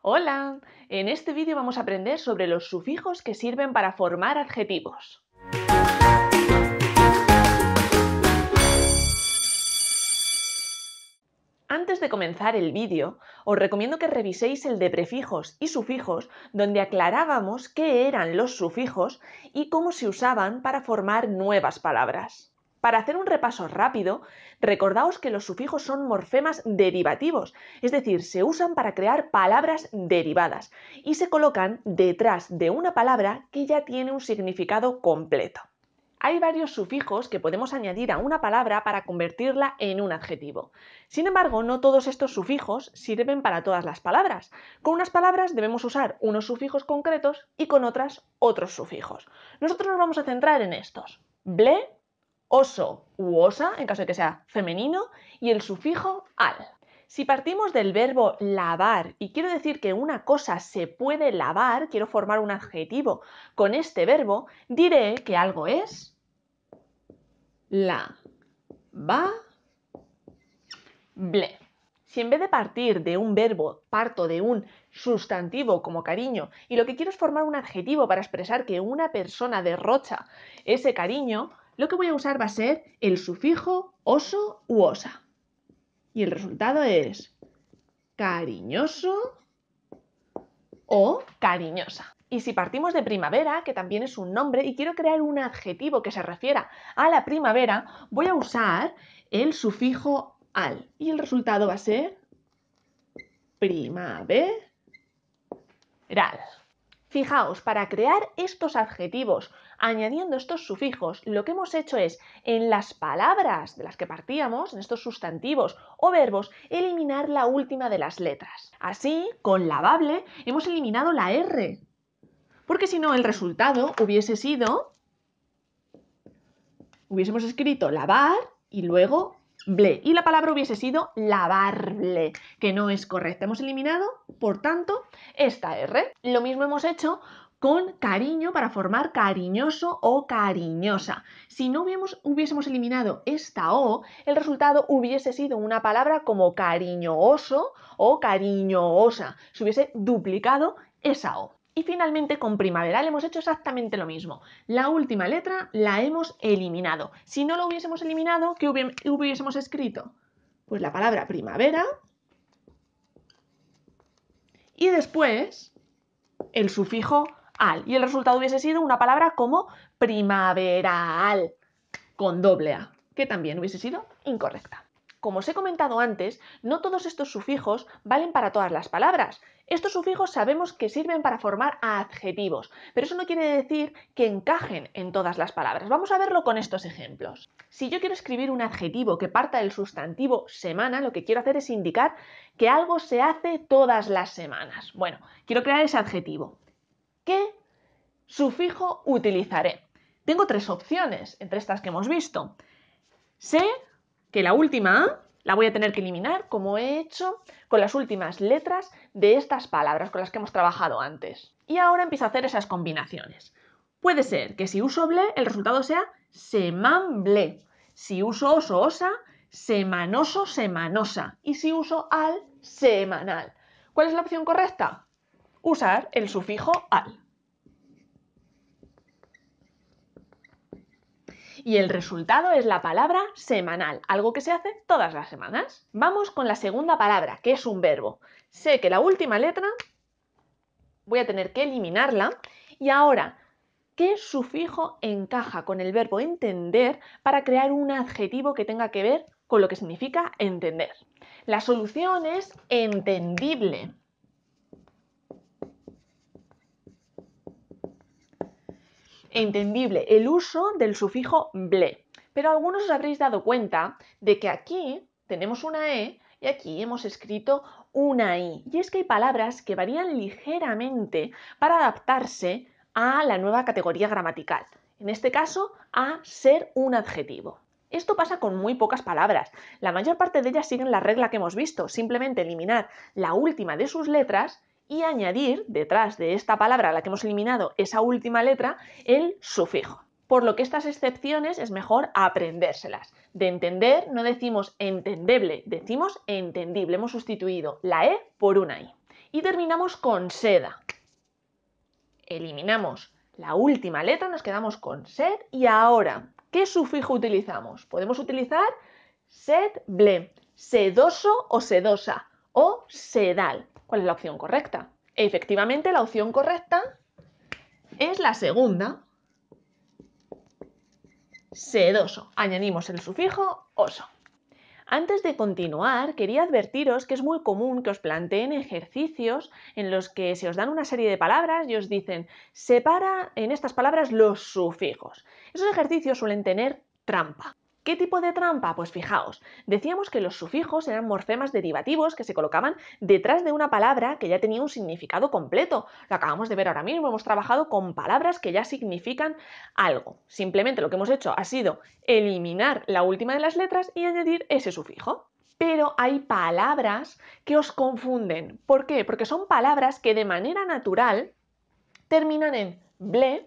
Hola, en este vídeo vamos a aprender sobre los sufijos que sirven para formar adjetivos. Antes de comenzar el vídeo, os recomiendo que reviséis el de prefijos y sufijos, donde aclarábamos qué eran los sufijos y cómo se usaban para formar nuevas palabras. Para hacer un repaso rápido, recordaos que los sufijos son morfemas derivativos, es decir, se usan para crear palabras derivadas y se colocan detrás de una palabra que ya tiene un significado completo. Hay varios sufijos que podemos añadir a una palabra para convertirla en un adjetivo. Sin embargo, no todos estos sufijos sirven para todas las palabras. Con unas palabras debemos usar unos sufijos concretos y con otras otros sufijos. Nosotros nos vamos a centrar en estos: ble, oso u osa, en caso de que sea femenino, y el sufijo al. Si partimos del verbo lavar y quiero decir que una cosa se puede lavar, quiero formar un adjetivo con este verbo, diré que algo es lavable. Si en vez de partir de un verbo parto de un sustantivo como cariño y lo que quiero es formar un adjetivo para expresar que una persona derrocha ese cariño, lo que voy a usar va a ser el sufijo oso u osa. Y el resultado es cariñoso o cariñosa. Y si partimos de primavera, que también es un nombre, y quiero crear un adjetivo que se refiera a la primavera, voy a usar el sufijo al. Y el resultado va a ser primaveral. Fijaos, para crear estos adjetivos añadiendo estos sufijos, lo que hemos hecho es, en las palabras de las que partíamos, en estos sustantivos o verbos, eliminar la última de las letras. Así, con lavable hemos eliminado la R, porque si no el resultado hubiésemos escrito lavar y luego ble, y la palabra hubiese sido lavarble, que no es correcta. Hemos eliminado, por tanto, esta R. Lo mismo hemos hecho con cariño para formar cariñoso o cariñosa. Si no hubiésemos eliminado esta O, el resultado hubiese sido una palabra como cariñoso o cariñosa. Se hubiese duplicado esa O. Y finalmente con primaveral hemos hecho exactamente lo mismo. La última letra la hemos eliminado. Si no lo hubiésemos eliminado, ¿qué hubiésemos escrito? Pues la palabra primavera y después el sufijo al. Y el resultado hubiese sido una palabra como primaveral, con doble A, que también hubiese sido incorrecta. Como os he comentado antes, no todos estos sufijos valen para todas las palabras. Estos sufijos sabemos que sirven para formar adjetivos, pero eso no quiere decir que encajen en todas las palabras. Vamos a verlo con estos ejemplos. Si yo quiero escribir un adjetivo que parta del sustantivo semana, lo que quiero hacer es indicar que algo se hace todas las semanas. Bueno, quiero crear ese adjetivo. ¿Qué sufijo utilizaré? Tengo tres opciones entre estas que hemos visto. Sé que la última A la voy a tener que eliminar, como he hecho con las últimas letras de estas palabras con las que hemos trabajado antes. Y ahora empiezo a hacer esas combinaciones. Puede ser que si uso ble, el resultado sea semanble. Si uso oso, osa, semanoso, semanosa. Y si uso al, semanal. ¿Cuál es la opción correcta? Usar el sufijo al. Y el resultado es la palabra semanal, algo que se hace todas las semanas. Vamos con la segunda palabra, que es un verbo. Sé que la última letra voy a tener que eliminarla y ahora, ¿qué sufijo encaja con el verbo entender para crear un adjetivo que tenga que ver con lo que significa entender? La solución es entendible. Entendible, el uso del sufijo ble. Pero algunos os habréis dado cuenta de que aquí tenemos una E y aquí hemos escrito una I. Y es que hay palabras que varían ligeramente para adaptarse a la nueva categoría gramatical. En este caso, a ser un adjetivo. Esto pasa con muy pocas palabras. La mayor parte de ellas siguen la regla que hemos visto, simplemente eliminar la última de sus letras y añadir detrás de esta palabra a la que hemos eliminado esa última letra el sufijo. Por lo que estas excepciones es mejor aprendérselas. De entender no decimos entendeble, decimos entendible. Hemos sustituido la E por una I. y terminamos con seda. Eliminamos la última letra, nos quedamos con sed y ahora, ¿qué sufijo utilizamos? Podemos utilizar sed, ble, sedoso o sedosa o sedal. ¿Cuál es la opción correcta? Efectivamente, la opción correcta es la segunda. Sedoso. Añadimos el sufijo oso. Antes de continuar, quería advertiros que es muy común que os planteen ejercicios en los que se os dan una serie de palabras y os dicen separa en estas palabras los sufijos. Esos ejercicios suelen tener trampa. ¿Qué tipo de trampa? Pues fijaos, decíamos que los sufijos eran morfemas derivativos que se colocaban detrás de una palabra que ya tenía un significado completo. Lo acabamos de ver ahora mismo, hemos trabajado con palabras que ya significan algo. Simplemente lo que hemos hecho ha sido eliminar la última de las letras y añadir ese sufijo. Pero hay palabras que os confunden. ¿Por qué? Porque son palabras que de manera natural terminan en ble,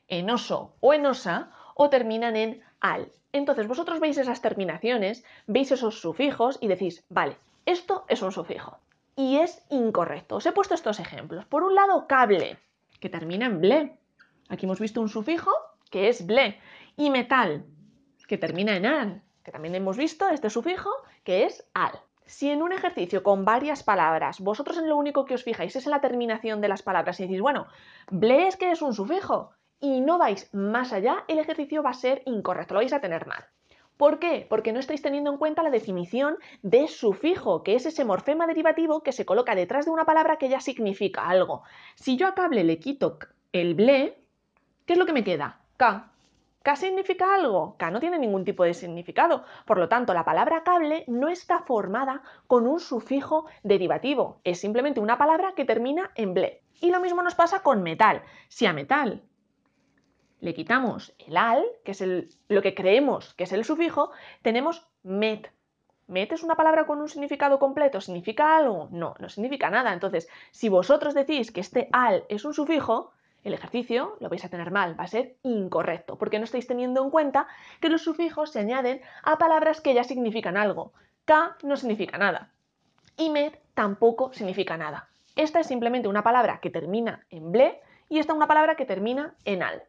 en oso o en osa, o terminan en al. Entonces vosotros veis esas terminaciones, veis esos sufijos y decís, vale, esto es un sufijo. Y es incorrecto. Os he puesto estos ejemplos. Por un lado, cable, que termina en ble. Aquí hemos visto un sufijo que es ble. Y metal, que termina en al, que también hemos visto este sufijo que es al. Si en un ejercicio con varias palabras vosotros en lo único que os fijáis es en la terminación de las palabras y decís, bueno, ble es que es un sufijo, y no vais más allá, el ejercicio va a ser incorrecto, lo vais a tener mal. ¿Por qué? Porque no estáis teniendo en cuenta la definición de sufijo, que es ese morfema derivativo que se coloca detrás de una palabra que ya significa algo. Si yo a cable le quito el ble, ¿qué es lo que me queda? K. ¿K significa algo? K no tiene ningún tipo de significado. Por lo tanto, la palabra cable no está formada con un sufijo derivativo. Es simplemente una palabra que termina en ble. Y lo mismo nos pasa con metal. Si a metal le quitamos el al, que es lo que creemos que es el sufijo, tenemos met. ¿Met es una palabra con un significado completo? ¿Significa algo? No, no significa nada. Entonces, si vosotros decís que este al es un sufijo, el ejercicio lo vais a tener mal, va a ser incorrecto, porque no estáis teniendo en cuenta que los sufijos se añaden a palabras que ya significan algo. K no significa nada y met tampoco significa nada. Esta es simplemente una palabra que termina en ble y esta una palabra que termina en al.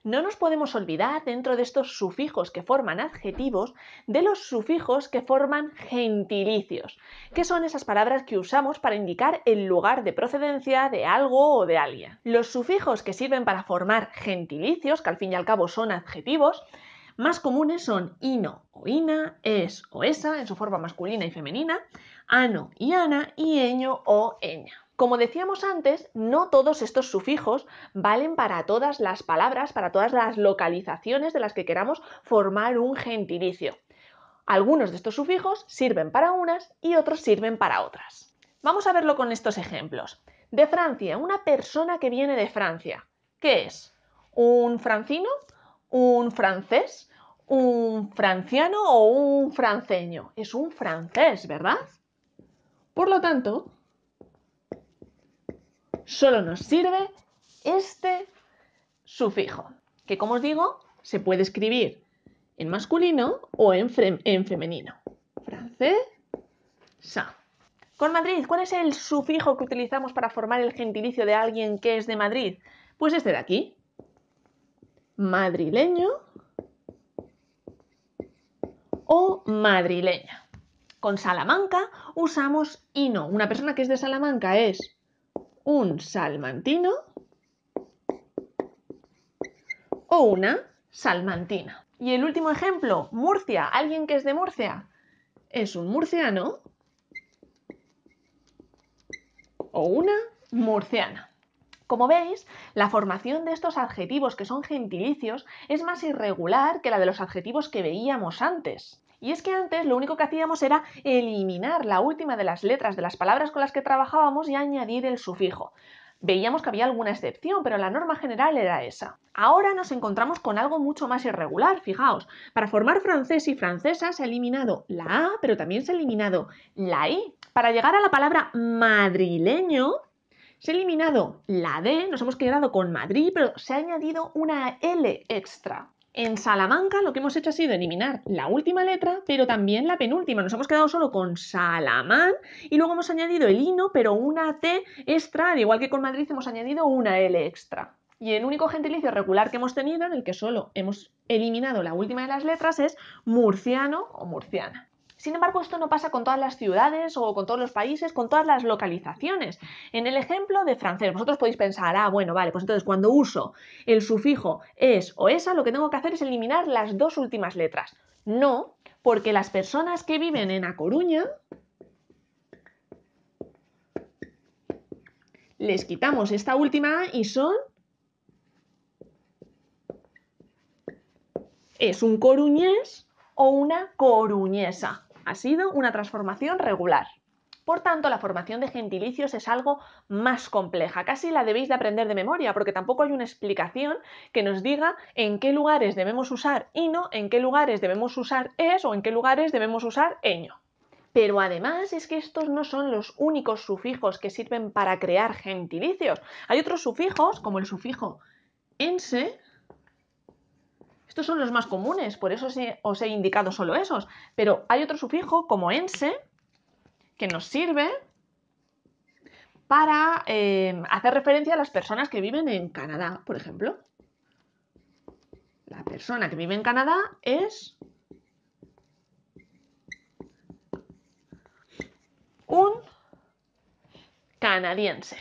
No nos podemos olvidar, dentro de estos sufijos que forman adjetivos, de los sufijos que forman gentilicios, que son esas palabras que usamos para indicar el lugar de procedencia de algo o de alguien. Los sufijos que sirven para formar gentilicios, que al fin y al cabo son adjetivos, más comunes son ino o ina, es o esa, en su forma masculina y femenina, ano y ana, y eño o eña. Como decíamos antes, no todos estos sufijos valen para todas las palabras, para todas las localizaciones de las que queramos formar un gentilicio. Algunos de estos sufijos sirven para unas y otros sirven para otras. Vamos a verlo con estos ejemplos. De Francia, una persona que viene de Francia. ¿Qué es? ¿Un francino? ¿Un francés? ¿Un franciano o un franceño? Es un francés, ¿verdad? Por lo tanto, solo nos sirve este sufijo, que como os digo, se puede escribir en masculino o en femenino. Francesa. Con Madrid, ¿cuál es el sufijo que utilizamos para formar el gentilicio de alguien que es de Madrid? Pues este de aquí. Madrileño o madrileña. Con Salamanca usamos ino. Una persona que es de Salamanca es un salmantino o una salmantina. Y el último ejemplo, Murcia. ¿Alguien que es de Murcia? Es un murciano o una murciana. Como veis, la formación de estos adjetivos que son gentilicios es más irregular que la de los adjetivos que veíamos antes. Y es que antes lo único que hacíamos era eliminar la última de las letras de las palabras con las que trabajábamos y añadir el sufijo. Veíamos que había alguna excepción, pero la norma general era esa. Ahora nos encontramos con algo mucho más irregular, fijaos. Para formar francés y francesa se ha eliminado la A, pero también se ha eliminado la I. Para llegar a la palabra madrileño, se ha eliminado la D, nos hemos quedado con Madrid, pero se ha añadido una L extra. En Salamanca lo que hemos hecho ha sido eliminar la última letra, pero también la penúltima. Nos hemos quedado solo con Salamán y luego hemos añadido el ino, pero una T extra, al igual que con Madrid hemos añadido una L extra. Y el único gentilicio regular que hemos tenido, en el que solo hemos eliminado la última de las letras, es murciano o murciana. Sin embargo, esto no pasa con todas las ciudades o con todos los países, con todas las localizaciones. En el ejemplo de francés, vosotros podéis pensar, bueno, vale, pues entonces cuando uso el sufijo es o esa, lo que tengo que hacer es eliminar las dos últimas letras. No, porque las personas que viven en A Coruña les quitamos esta última A y son... es un coruñés o una coruñesa. Ha sido una transformación regular. Por tanto, la formación de gentilicios es algo más compleja. Casi la debéis de aprender de memoria, porque tampoco hay una explicación que nos diga en qué lugares debemos usar ino, en qué lugares debemos usar es o en qué lugares debemos usar eño. Pero además es que estos no son los únicos sufijos que sirven para crear gentilicios. Hay otros sufijos, como el sufijo ense. Estos son los más comunes, por eso os he indicado solo esos. Pero hay otro sufijo, como ense, que nos sirve para hacer referencia a las personas que viven en Canadá, por ejemplo. La persona que vive en Canadá es un canadiense.